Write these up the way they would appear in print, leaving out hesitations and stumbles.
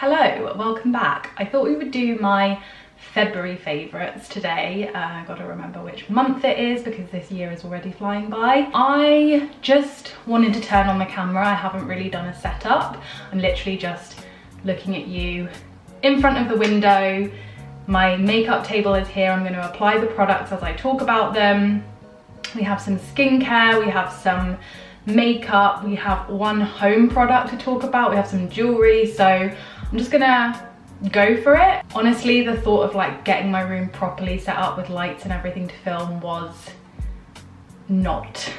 Hello, welcome back. I thought we would do my February favourites today. I gotta remember which month it is because this year is already flying by. I just wanted to turn on my camera. I haven't really done a setup. I'm literally just looking at you in front of the window. My makeup table is here. I'm going to apply the products as I talk about them. We have some skincare, we have some makeup, we have one home product to talk about, we have some jewellery, so I'm just gonna go for it. Honestly, the thought of like getting my room properly set up with lights and everything to film was not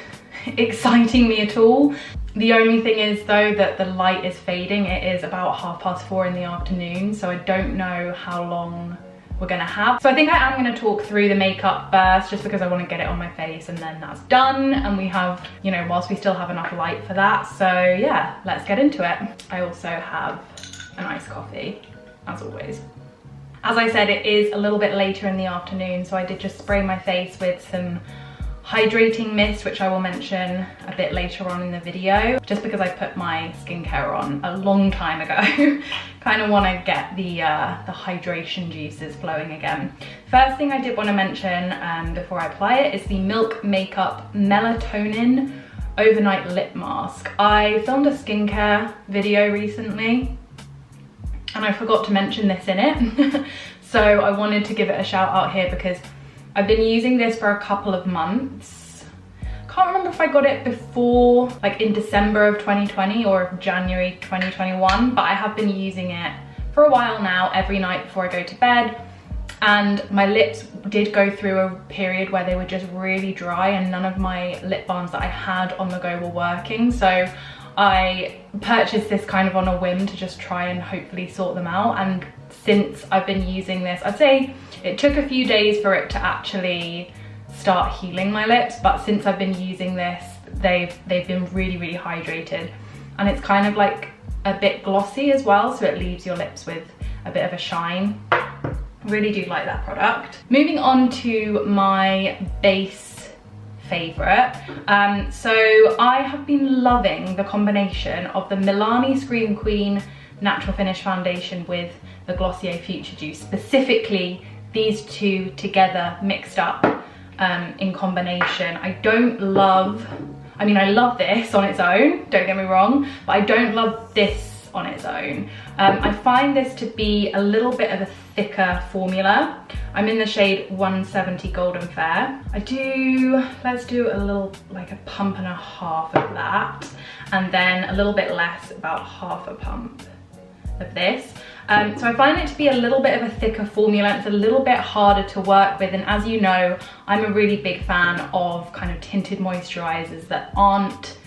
exciting me at all. The only thing is though that the light is fading. It is about 4:30 in the afternoon, so I don't know how long we're gonna have. So I think I am gonna talk through the makeup first just because I want to get it on my face and then that's done, and we have, you know, whilst we still have enough light for that. So yeah, let's get into it. I also have an iced coffee, as always. As I said, it is a little bit later in the afternoon, so I did just spray my face with some Hydrating Mist, which I will mention a bit later on in the video, just because I put my skincare on a long time ago. Kind of want to get the hydration juices flowing again. First thing I did want to mention before I apply it is the Milk Makeup Melatonin Overnight Lip Mask. I filmed a skincare video recently and I forgot to mention this in it. So I wanted to give it a shout out here because I've been using this for a couple of months. Can't remember if I got it before, like in December of 2020 or January 2021, but I have been using it for a while now, every night before I go to bed. And my lips did go through a period where they were just really dry and none of my lip balms that I had on the go were working. So I purchased this kind of on a whim to just try and hopefully sort them out. And since I've been using this, I'd say it took a few days for it to actually start healing my lips, but since I've been using this, they've been really hydrated, and it's kind of like a bit glossy as well, so it leaves your lips with a bit of a shine. Really do like that product. Moving on to my base favorite. So I have been loving the combination of the Milani Scream Queen Natural Finish Foundation with the Glossier Future Juice, specifically these two together mixed up in combination. I mean I love this on its own, don't get me wrong, but I don't love this on its own. I find this to be a little bit of a thicker formula. I'm in the shade 170 Golden Fair. Let's do a little, like a pump and a half of that, and then a little bit less, about half a pump of this. So I find it to be a little bit of a thicker formula. It's a little bit harder to work with, and as you know, I'm a really big fan of kind of tinted moisturizers that aren't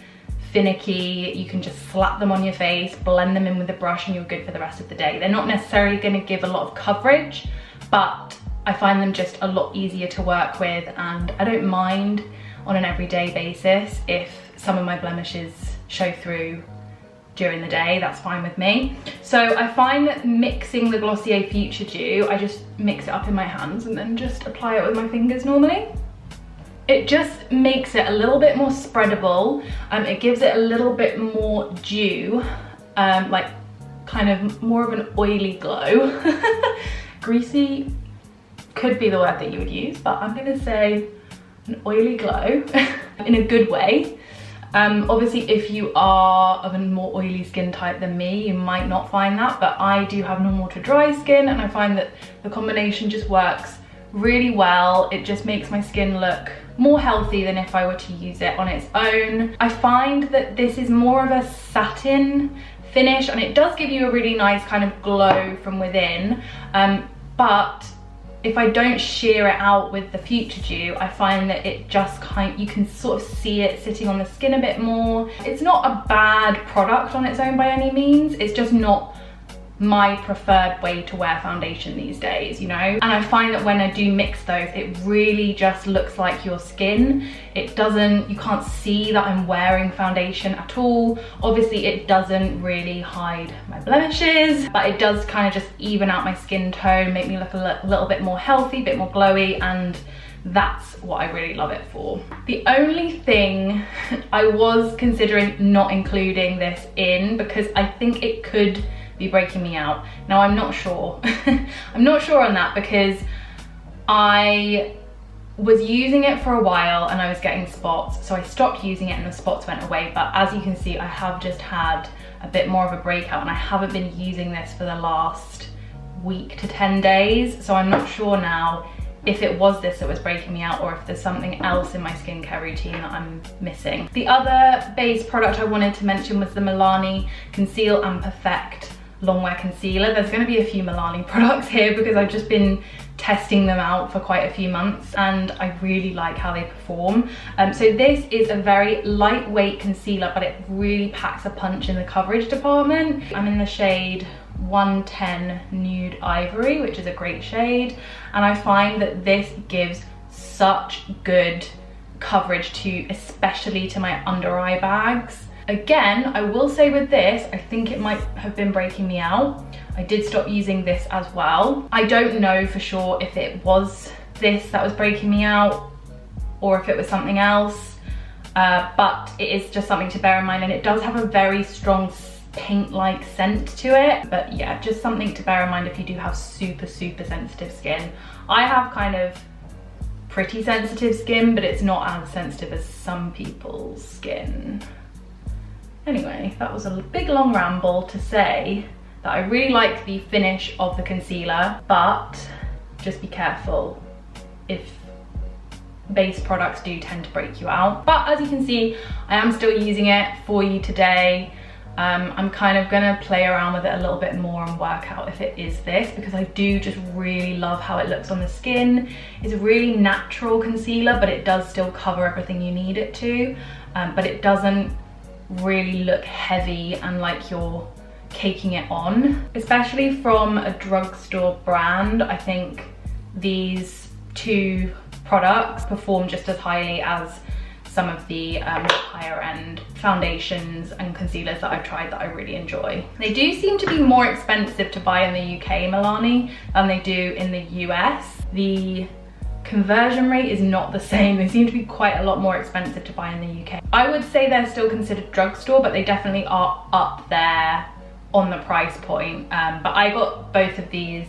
finicky. You can just slap them on your face, blend them in with a brush, and you're good for the rest of the day. They're not necessarily going to give a lot of coverage, but I find them just a lot easier to work with, and I don't mind on an everyday basis if some of my blemishes show through during the day. That's fine with me. So I find that mixing the Glossier Future Dew, I just mix it up in my hands and then just apply it with my fingers normally. It just makes it a little bit more spreadable. It gives it a little bit more dew, like kind of more of an oily glow. Greasy could be the word that you would use, but I'm gonna say an oily glow in a good way. Obviously if you are of a more oily skin type than me, you might not find that, but I do have normal to dry skin, and I find that the combination just works really well. It just makes my skin look more healthy than if I were to use it on its own. I find that this is more of a satin finish, and it does give you a really nice kind of glow from within, but if I don't sheer it out with the Future Dew, I find that it just you can sort of see it sitting on the skin a bit more. It's not a bad product on its own by any means, it's just not my preferred way to wear foundation these days, you know? And I find that when I do mix those, it really just looks like your skin. You can't see that I'm wearing foundation at all. Obviously it doesn't really hide my blemishes, but it does kind of just even out my skin tone, make me look a little bit more healthy, a bit more glowy, and that's what I really love it for. The only thing I was considering not including this in, because I think it could be breaking me out. Now I'm not sure. I'm not sure on that because I was using it for a while and I was getting spots, so I stopped using it and the spots went away. But as you can see, I have just had a bit more of a breakout and I haven't been using this for the last week to 10 days, so I'm not sure now if it was this that was breaking me out or if there's something else in my skincare routine that I'm missing. The other base product I wanted to mention was the Milani Conceal and Perfect Longwear Concealer. There's going to be a few Milani products here because I've just been testing them out for quite a few months and I really like how they perform. So this is a very lightweight concealer, but it really packs a punch in the coverage department. I'm in the shade 110 Nude Ivory, which is a great shade, and I find that this gives such good coverage to, especially to my under eye bags. Again, I will say with this, I think it might have been breaking me out. I did stop using this as well. I don't know for sure if it was this that was breaking me out or if it was something else, but it is just something to bear in mind, and it does have a very strong paint-like scent to it. But yeah, just something to bear in mind if you do have super sensitive skin. I have kind of pretty sensitive skin, but it's not as sensitive as some people's skin. Anyway, that was a big long ramble to say that I really like the finish of the concealer, but just be careful if base products do tend to break you out. But as you can see, I am still using it for you today. I'm kind of gonna play around with it a little bit more and work out if it is this, because I do just really love how it looks on the skin. It's a really natural concealer, but it does still cover everything you need it to, but it doesn't really look heavy and like you're caking it on. Especially from a drugstore brand, I think these two products perform just as highly as some of the higher end foundations and concealers that I've tried that I really enjoy. They do seem to be more expensive to buy in the UK, Milani, than they do in the US. The conversion rate is not the same. They seem to be quite a lot more expensive to buy in the UK. I would say they're still considered drugstore, but they definitely are up there on the price point. But I got both of these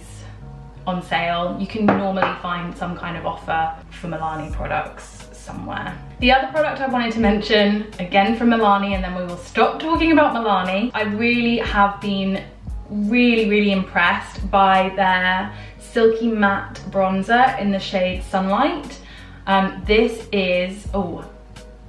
on sale. You can normally find some kind of offer for Milani products somewhere. The other product I wanted to mention, again from Milani, and then we will stop talking about Milani. I really have been really impressed by their Silky Matte Bronzer in the shade Sunlight. This is, oh,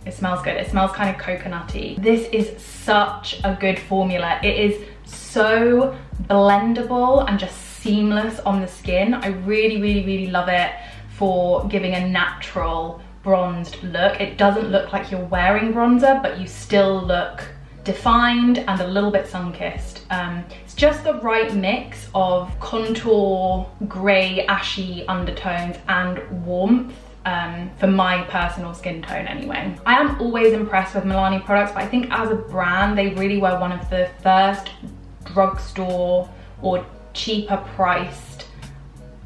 it smells good. It smells kind of coconutty. This is such a good formula. It is so blendable and just seamless on the skin. I really love it for giving a natural bronzed look. It doesn't look like you're wearing bronzer, but you still look defined and a little bit sun-kissed. It's just the right mix of contour, grey, ashy undertones and warmth, for my personal skin tone anyway. I am always impressed with Milani products, but I think as a brand, they really were one of the first drugstore or cheaper priced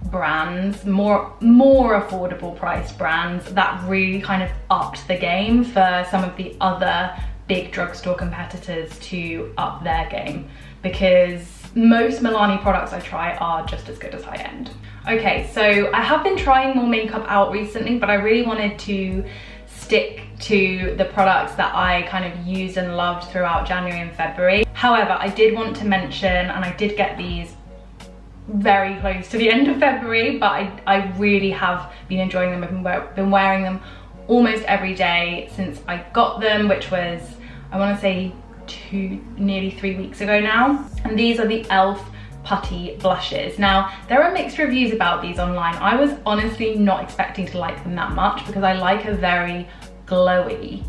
brands, more affordable priced brands that really kind of upped the game for some of the other big drugstore competitors to up their game, because most Milani products I try are just as good as high end. Okay, so I have been trying more makeup out recently, but I really wanted to stick to the products that I kind of used and loved throughout January and February. However, I did want to mention, and I did get these very close to the end of February, but I really have been enjoying them. I've been wearing them almost every day since I got them, which was, I want to say, nearly 3 weeks ago now. And these are the e.l.f. Putty Blushes. Now, there are mixed reviews about these online. I was honestly not expecting to like them that much because I like a very glowy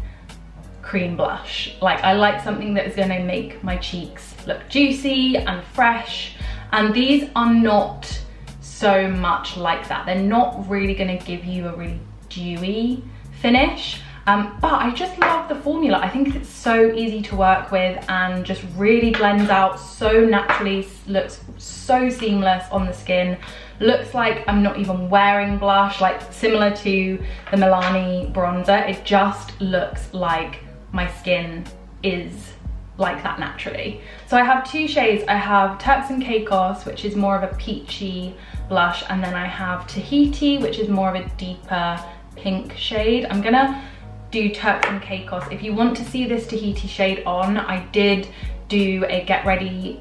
cream blush. Like, I like something that is going to make my cheeks look juicy and fresh, and these are not so much like that. They're not really going to give you a really dewy finish, but I just love the formula. I think it's so easy to work with and just really blends out so naturally, looks so seamless on the skin. Looks like I'm not even wearing blush, like similar to the Milani bronzer. It just looks like my skin is like that naturally. So I have two shades. I have Turks and Caicos, which is more of a peachy blush, and then I have Tahiti, which is more of a deeper pink shade. I'm gonna do Turks and Caicos. If you want to see this Tahiti shade on, I did do a get ready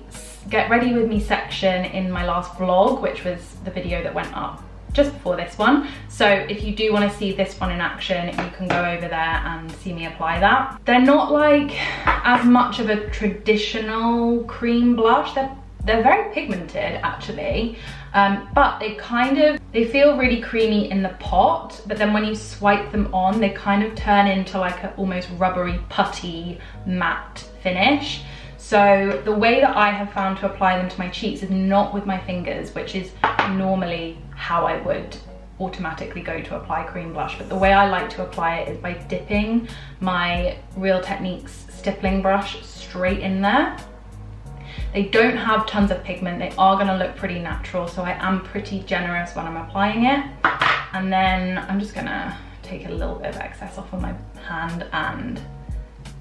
with me section in my last vlog, which was the video that went up just before this one. So if you do want to see this one in action, you can go over there and see me apply that. They're not like as much of a traditional cream blush. They're very pigmented actually, but they feel really creamy in the pot, but then when you swipe them on, they kind of turn into like an almost rubbery putty matte finish. So the way that I have found to apply them to my cheeks is not with my fingers, which is normally how I would automatically go to apply cream blush. But the way I like to apply it is by dipping my Real Techniques stippling brush straight in there. They don't have tons of pigment. They are gonna look pretty natural, so I am pretty generous when I'm applying it. And then I'm just gonna take a little bit of excess off of my hand and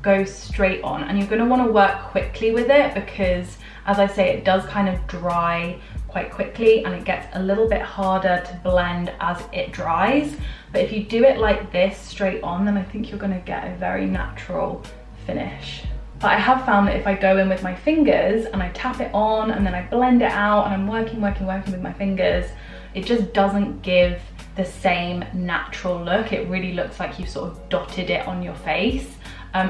go straight on. And you're going to want to work quickly with it because, as I say, it does kind of dry quite quickly and it gets a little bit harder to blend as it dries. But if you do it like this straight on, then I think you're going to get a very natural finish. But I have found that if I go in with my fingers and I tap it on and then I blend it out and I'm working with my fingers, it just doesn't give the same natural look. It really looks like you've sort of dotted it on your face.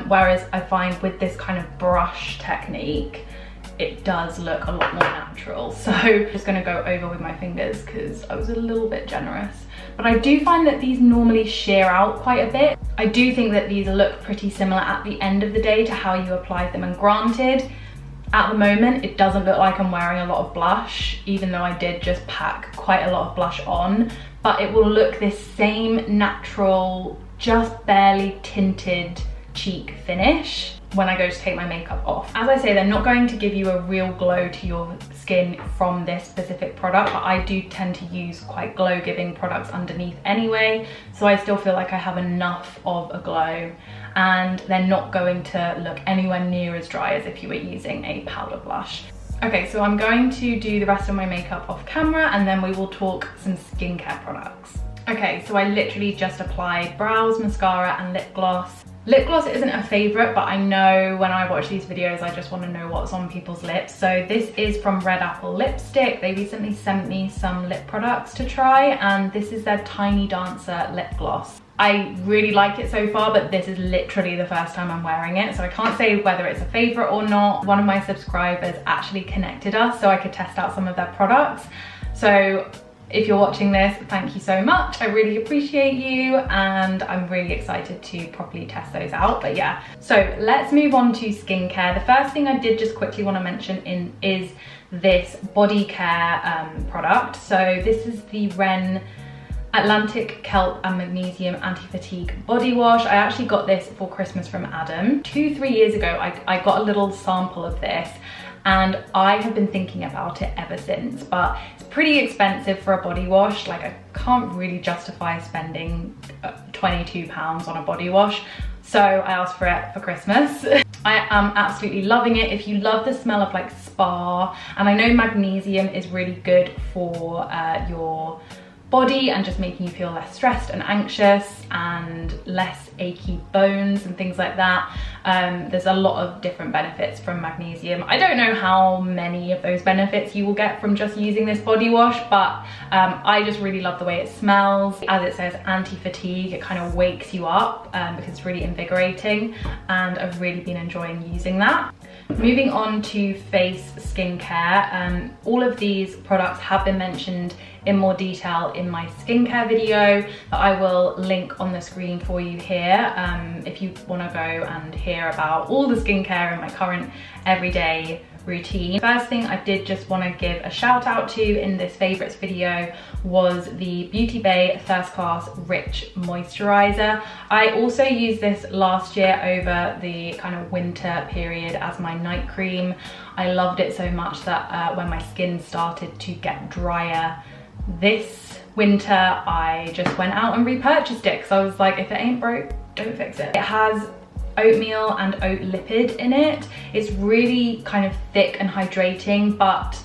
Whereas I find with this kind of brush technique, it does look a lot more natural. So I'm just gonna go over with my fingers because I was a little bit generous. But I do find that these normally sheer out quite a bit. I do think that these look pretty similar at the end of the day to how you applied them. And granted, at the moment, it doesn't look like I'm wearing a lot of blush, even though I did just pack quite a lot of blush on, but it will look this same natural, just barely tinted cheek finish when I go to take my makeup off. As I say, they're not going to give you a real glow to your skin from this specific product, but I do tend to use quite glow giving products underneath anyway, so I still feel like I have enough of a glow, and they're not going to look anywhere near as dry as if you were using a powder blush. Okay, so I'm going to do the rest of my makeup off camera and then we will talk some skincare products. Okay, so I literally just applied brows, mascara and lip gloss. Lip gloss isn't a favourite, but I know when I watch these videos, I just want to know what's on people's lips. So this is from Red Apple Lipstick. They recently sent me some lip products to try, and this is their Tiny Dancer lip gloss. I really like it so far, but this is literally the first time I'm wearing it, so I can't say whether it's a favourite or not. One of my subscribers actually connected us so I could test out some of their products. So if you're watching this, thank you so much. I really appreciate you and I'm really excited to properly test those out. But yeah, so let's move on to skincare. The first thing I did just quickly want to mention is this body care product. So this is the Ren Atlantic Kelp and Magnesium Anti-Fatigue Body Wash. I actually got this for Christmas from Adam. 2-3 years ago, I got a little sample of this and I have been thinking about it ever since, but it's pretty expensive for a body wash. Like, I can't really justify spending £22 on a body wash, so I asked for it for Christmas. I am absolutely loving it. If you love the smell of like spa, and I know magnesium is really good for your body and just making you feel less stressed and anxious and less achy bones and things like that. There's a lot of different benefits from magnesium. I don't know how many of those benefits you will get from just using this body wash, but I just really love the way it smells. As it says, anti-fatigue, it kind of wakes you up because it's really invigorating, and I've really been enjoying using that. Moving on to face skincare, all of these products have been mentioned in more detail in my skincare video that I will link on the screen for you here if you want to go and hear about all the skincare in my current everyday routine. First thing I did just want to give a shout out to in this favourites video was the Beauty Bay First Class Rich Moisturiser. I also used this last year over the kind of winter period as my night cream. I loved it so much that when my skin started to get drier this winter, I just went out and repurchased it because I was like, if it ain't broke, don't fix it. It has oatmeal and oat lipid in it. It's really kind of thick and hydrating, but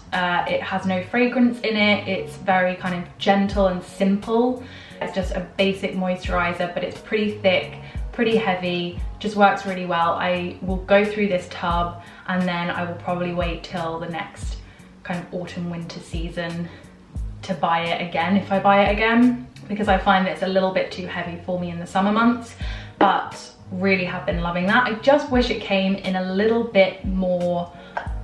it has no fragrance in it. It's very kind of gentle and simple. It's just a basic moisturizer, but it's pretty thick, pretty heavy, just works really well. I will go through this tub and then I will probably wait till the next kind of autumn winter season to buy it again, if I buy it again, because I find that it's a little bit too heavy for me in the summer months, but really have been loving that. I just wish it came in a little bit more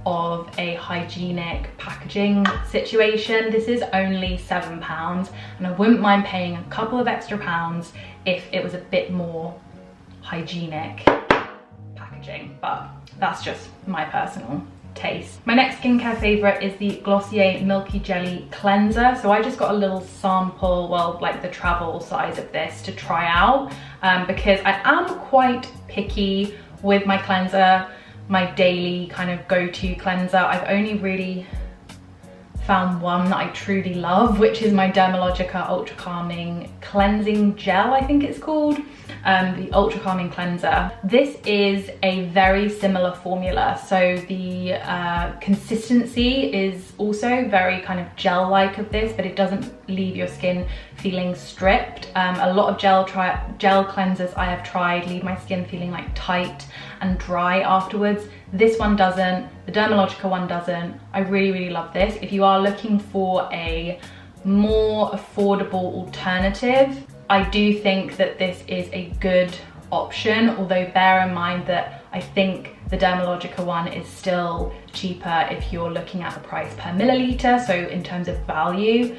of a hygienic packaging situation. This is only £7 and I wouldn't mind paying a couple of extra pounds if it was a bit more hygienic packaging, but that's just my personal taste. My next skincare favorite is the Glossier Milky Jelly Cleanser. So I just got a little sample, well, like the travel size of this to try out, because I am quite picky with my cleanser, my daily kind of go-to cleanser. I've only really found one that I truly love, which is my Dermalogica Ultra Calming Cleansing Gel, I think it's called. The Ultra Calming Cleanser. This is a very similar formula, so the consistency is also very kind of gel-like of this, but it doesn't leave your skin feeling stripped. A lot of gel cleansers I have tried leave my skin feeling like tight and dry afterwards. This one doesn't, the Dermalogica one doesn't. I really, really love this. If you are looking for a more affordable alternative, I do think that this is a good option, although bear in mind that I think the Dermalogica one is still cheaper if you're looking at the price per milliliter. So in terms of value,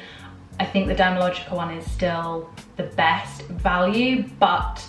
I think the Dermalogica one is still the best value, but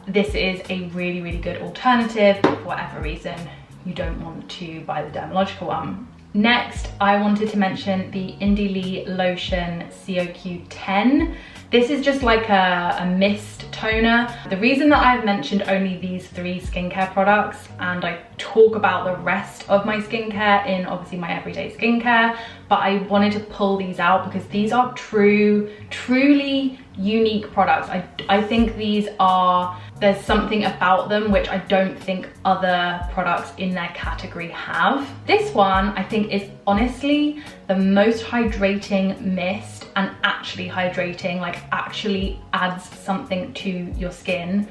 this is a really, really good alternative if for whatever reason you don't want to buy the Dermalogica one. Next, I wanted to mention the Lee Lotion COQ-10. This is just like a mist toner. The reason that I've mentioned only these 3 skincare products, and I talk about the rest of my skincare in obviously my everyday skincare, but I wanted to pull these out because these are truly unique products. I think there's something about them which I don't think other products in their category have. This one I think is honestly the most hydrating mist, and actually hydrating, like actually adds something to your skin,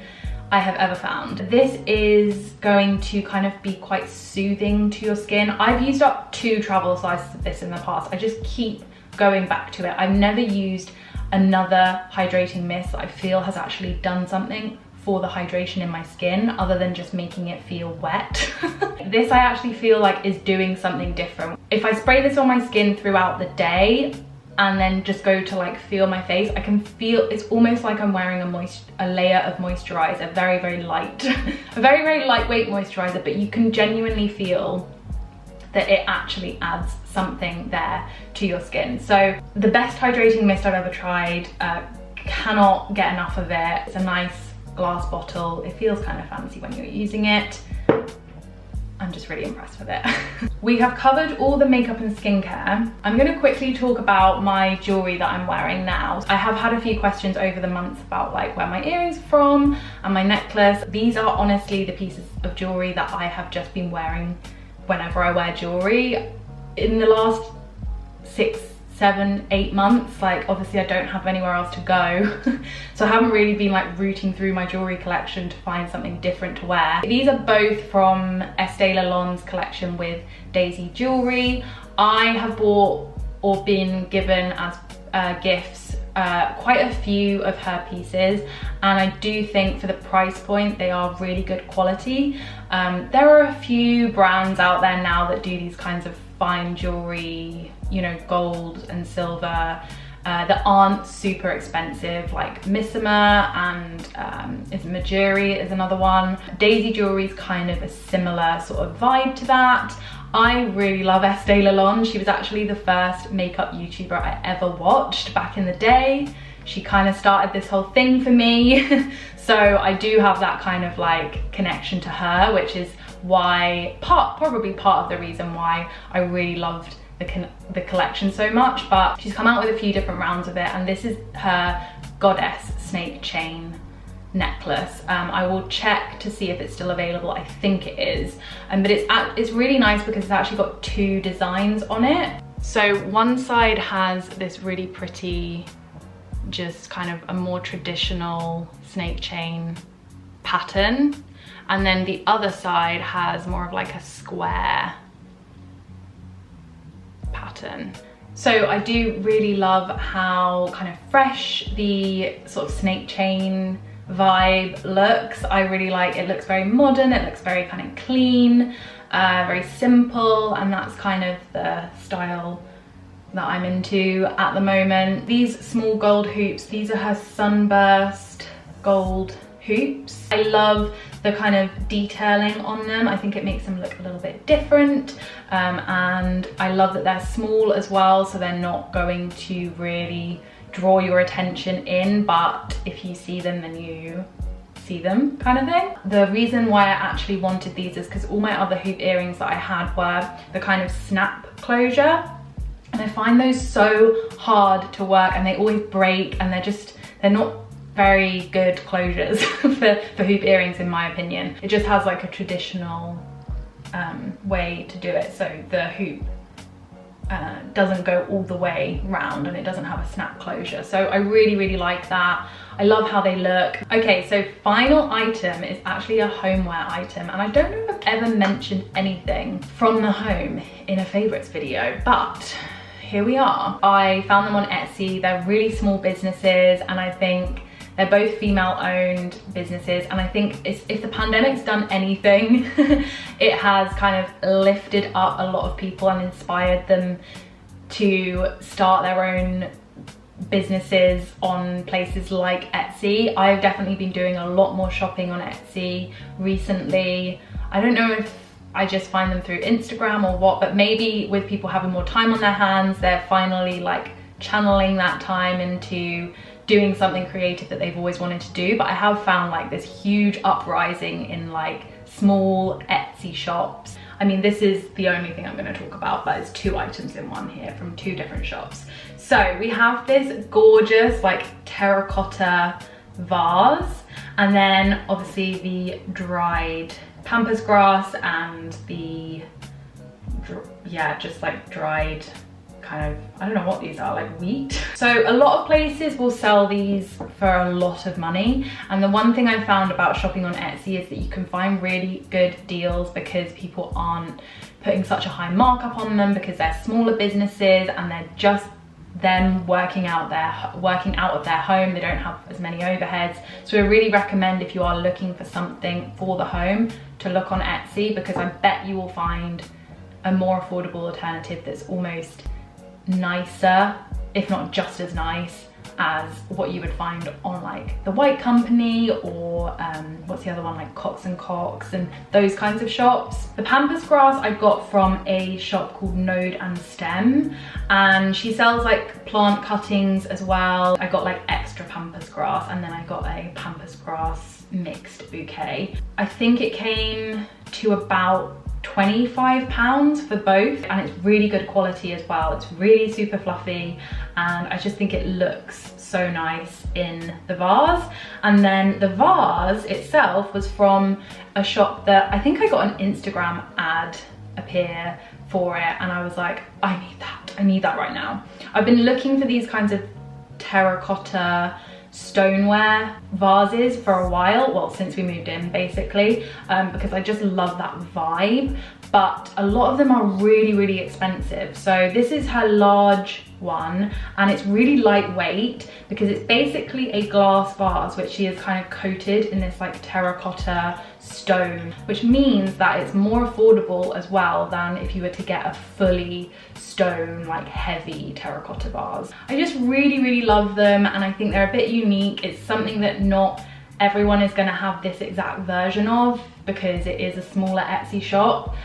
I have ever found. This is going to kind of be quite soothing to your skin. I've used up 2 travel sizes of this in the past. I just keep going back to it. I've never used another hydrating mist that I feel has actually done something for the hydration in my skin other than just making it feel wet. This I actually feel like is doing something different. If I spray this on my skin throughout the day and then just go to like feel my face, I can feel it's almost like I'm wearing a layer of moisturizer, very, very light. A very, very lightweight moisturizer, but you can genuinely feel that it actually adds something there to your skin. So the best hydrating mist I've ever tried, cannot get enough of it. It's a nice glass bottle. It feels kind of fancy when you're using it. I'm just really impressed with it. We have covered all the makeup and skincare. I'm gonna quickly talk about my jewelry that I'm wearing now. I have had a few questions over the months about like where my earrings are from and my necklace. These are honestly the pieces of jewelry that I have just been wearing whenever I wear jewelry. In the last 6, 7, 8 months, like obviously I don't have anywhere else to go. So I haven't really been like rooting through my jewelry collection to find something different to wear. These are both from Estee Lalonde's collection with Daisy jewelry. I have bought or been given as gifts quite a few of her pieces, and I do think for the price point they are really good quality. There are a few brands out there now that do these kinds of fine jewelry, you know, gold and silver, that aren't super expensive, like Missima and Majuri is another one. Daisy jewelry is kind of a similar sort of vibe to that. I really love Estee Lalonde. She was actually the first makeup YouTuber I ever watched back in the day. She kind of started this whole thing for me. So I do have that kind of like connection to her, which is why, probably part of the reason why I really loved the collection so much. But she's come out with a few different rounds of it, and this is her Goddess snake chain necklace. I will check to see if it's still available. I think it is, but it's really nice because it's actually got two designs on it. So one side has this really pretty, just kind of a more traditional snake chain pattern, and then the other side has more of like a square pattern. So I do really love how kind of fresh the sort of snake chain vibe looks. I really like it. Looks very modern, it looks very kind of clean, very simple, and that's kind of the style that I'm into at the moment. These small gold hoops, these are her sunburst gold hoops. I love the kind of detailing on them. I think it makes them look a little bit different, and I love that they're small as well, so they're not going to really draw your attention in, but if you see them then you see them, kind of thing. The reason why I actually wanted these is because all my other hoop earrings that I had were the kind of snap closure, and I find those so hard to work, and they always break, and they're not very good closures for hoop earrings, in my opinion. It just has like a traditional way to do it, so the hoop doesn't go all the way round, and it doesn't have a snap closure. So I really like that. I love how they look. Okay, so final item is actually a homeware item, and I don't know if I've ever mentioned anything from the home in a favorites video, but here we are. I found them on Etsy. They're really small businesses, and I think they're both female-owned businesses, and I think if the pandemic's done anything, it has kind of lifted up a lot of people and inspired them to start their own businesses on places like Etsy. I've definitely been doing a lot more shopping on Etsy recently. I don't know if I just find them through Instagram or what, but maybe with people having more time on their hands, they're finally like channeling that time into doing something creative that they've always wanted to do. But I have found like this huge uprising in like small Etsy shops. I mean, this is the only thing I'm going to talk about, but it's two items in one here from two different shops. So we have this gorgeous like terracotta vase, and then obviously the dried pampas grass and the, yeah, just like dried kind of, I don't know what these are, like wheat. So a lot of places will sell these for a lot of money, and the one thing I found about shopping on Etsy is that you can find really good deals because people aren't putting such a high markup on them, because they're smaller businesses and they're just them working out of their home. They don't have as many overheads. So I really recommend, if you are looking for something for the home, to look on Etsy, because I bet you will find a more affordable alternative that's almost nicer, if not just as nice as what you would find on like the White Company or what's the other one, like Cox and Cox and those kinds of shops. The pampas grass I got from a shop called Nude and Stem, and she sells like plant cuttings as well. I got like extra pampas grass, and then I got a pampas grass mixed bouquet. I think it came to about £25 for both, and it's really good quality as well. It's really super fluffy, and I just think it looks so nice in the vase. And then the vase itself was from a shop that I think I got an Instagram ad appear for it, and I was like, I need that right now. I've been looking for these kinds of terracotta stoneware vases for a while, well, since we moved in basically, because I just love that vibe, but a lot of them are really expensive. So this is her large one, and it's really lightweight because it's basically a glass vase which she has kind of coated in this like terracotta stone, which means that it's more affordable as well than if you were to get a fully stone, like heavy terracotta vase. I just really love them, and I think they're a bit unique. It's something that not everyone is going to have this exact version of, because it is a smaller Etsy shop.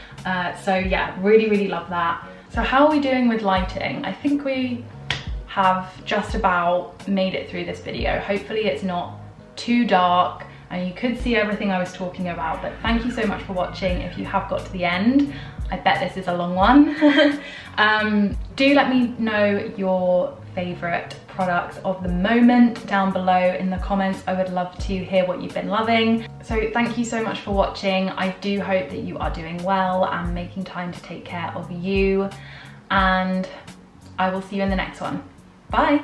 So yeah, really love that. So how are we doing with lighting? I think we have just about made it through this video. Hopefully it's not too dark and you could see everything I was talking about, but thank you so much for watching if you have got to the end. I bet this is a long one. Do let me know your favorite products of the moment down below in the comments. I would love to hear what you've been loving. So thank you so much for watching. I do hope that you are doing well and making time to take care of you, and I will see you in the next one. Bye.